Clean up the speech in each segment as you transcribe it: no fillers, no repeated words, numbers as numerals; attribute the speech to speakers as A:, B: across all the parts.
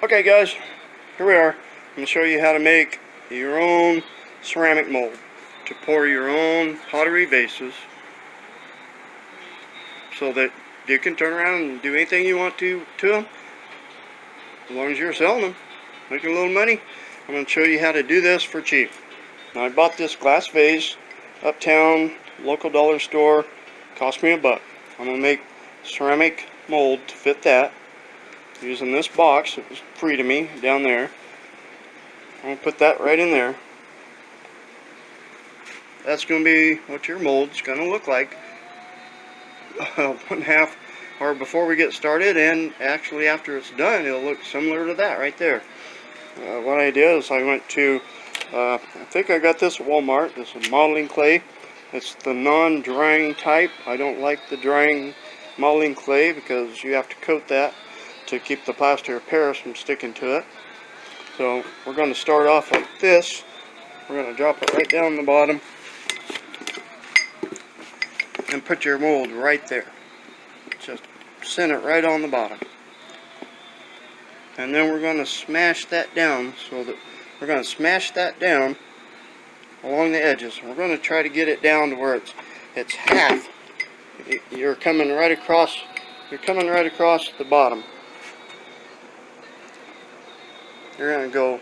A: Okay guys, here we are. I'm going to show you how to make your own ceramic mold to pour your own pottery vases so that you can turn around and do anything you want to them as long as you're selling them, making a little money. I'm going to show you how to do this for cheap. Now, I bought this glass vase uptown, local dollar store, cost me $1. I'm going to make ceramic mold to fit that using this box. It was free to me down there. I'm going to put that right in there. That's going to be what your mold's going to look like 1/2 or before we get started, and actually after it's done it'll look similar to that right there. What I did is I went to I think I got this at Walmart. This is modeling clay. It's the non-drying type. I don't like the drying modeling clay because you have to coat that to keep the plaster of Paris from sticking to it. So we're going to start off like this. We're going to drop it right down the bottom and put your mold right there. Just center it right on the bottom. And then we're going to smash that down so that we're going to smash that down along the edges. We're going to try to get it down to where it's half. You're coming right across the bottom. You're going to go,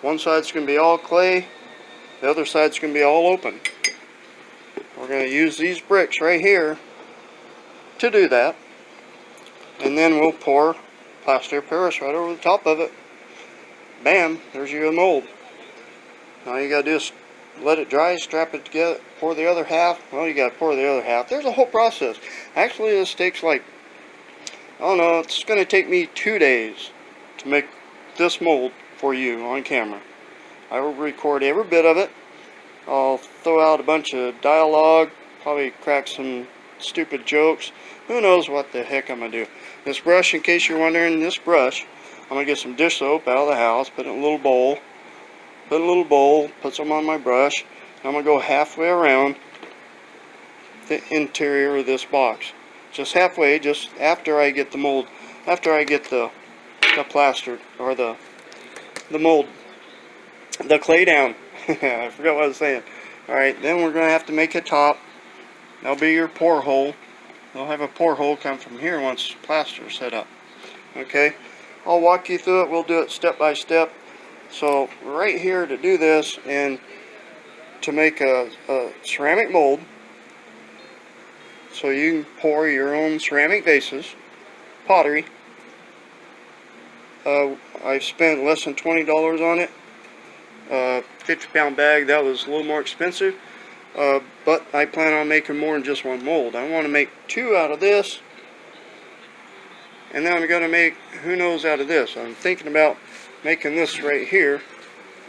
A: one side's going to be all clay, the other side's going to be all open. We're going to use these bricks right here to do that, and then we'll pour plaster of Paris right over the top of it. Bam, there's your mold. Now you got to do is let it dry, strap it together, pour the other half. Well, you got to pour the other half. There's a whole process. Actually, this takes like, I don't know, it's going to take me 2 days to make this mold for you on camera. I will record every bit of it. I'll throw out a bunch of dialogue, probably crack some stupid jokes. Who knows what the heck I'm going to do. This brush, in case you're wondering, this brush, I'm going to get some dish soap out of the house, put it in a little bowl, put some on my brush. I'm going to go halfway around the interior of this box. Just halfway, just after I get the mold, after I get the plaster, or the mold, the clay down. I forgot what I was saying. Alright, then we're going to have to make a top. That'll be your pour hole. They'll have a pour hole come from here once plaster is set up. Okay, I'll walk you through it. We'll do it step by step. So right here to do this and to make a ceramic mold so you can pour your own ceramic vases, pottery. I've spent less than $20 on it. 50-pound bag, that was a little more expensive. But I plan on making more than just one mold. I want to make 2 out of this, and then I'm going to make who knows out of this. I'm thinking about making this right here.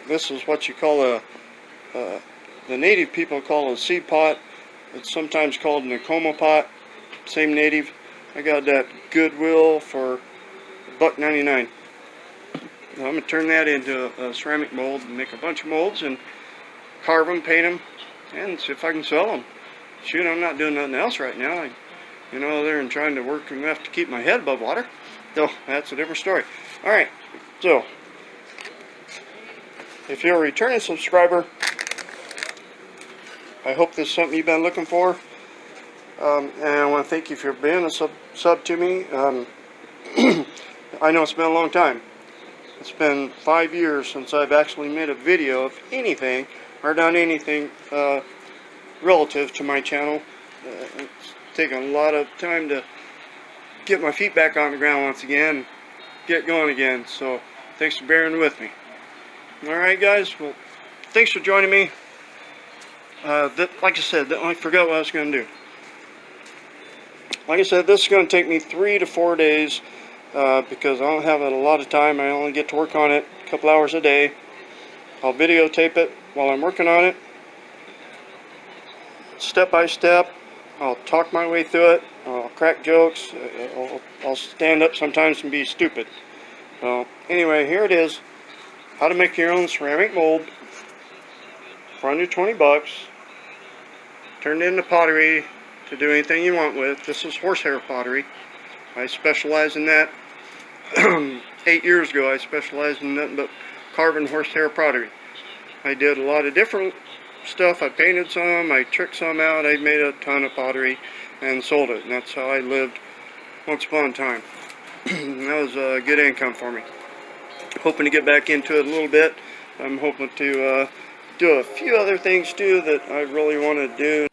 A: This is what you call the native people call a seed pot. It's sometimes called an Nakoma pot. Same native. I got that Goodwill for $1.99. I'm going to turn that into a ceramic mold and make a bunch of molds and carve them, paint them, and see if I can sell them. Shoot, I'm not doing nothing else right now. You know, there and trying to work enough to keep my head above water. So that's a different story. Alright, so if you're a returning subscriber, I hope this is something you've been looking for. And I want to thank you for being a sub to me. I know it's been a long time. It's been 5 years since I've actually made a video of anything or done anything relative to my channel. It's taken a lot of time to get my feet back on the ground once again, get going again. So thanks for bearing with me. Alright guys, well, thanks for joining me. Like I said, I forgot what I was going to do. Like I said, this is going to take me 3 to 4 days because I don't have a lot of time. I only get to work on it a couple hours a day. I'll videotape it while I'm working on it, step by step. I'll talk my way through it. I'll crack jokes. I'll stand up sometimes and be stupid. Anyway, here it is. How to make your own ceramic mold for under 20 bucks. Turned into pottery to do anything you want with. This is horsehair pottery. I specialize in that. 8 years ago, I specialized in nothing but carving horsehair pottery. I did a lot of different stuff. I painted some, I tricked some out, I made a ton of pottery and sold it, and that's how I lived once upon a time. That was a good income for me. Hoping to get back into it a little bit. I'm hoping to do a few other things too that I really want to do.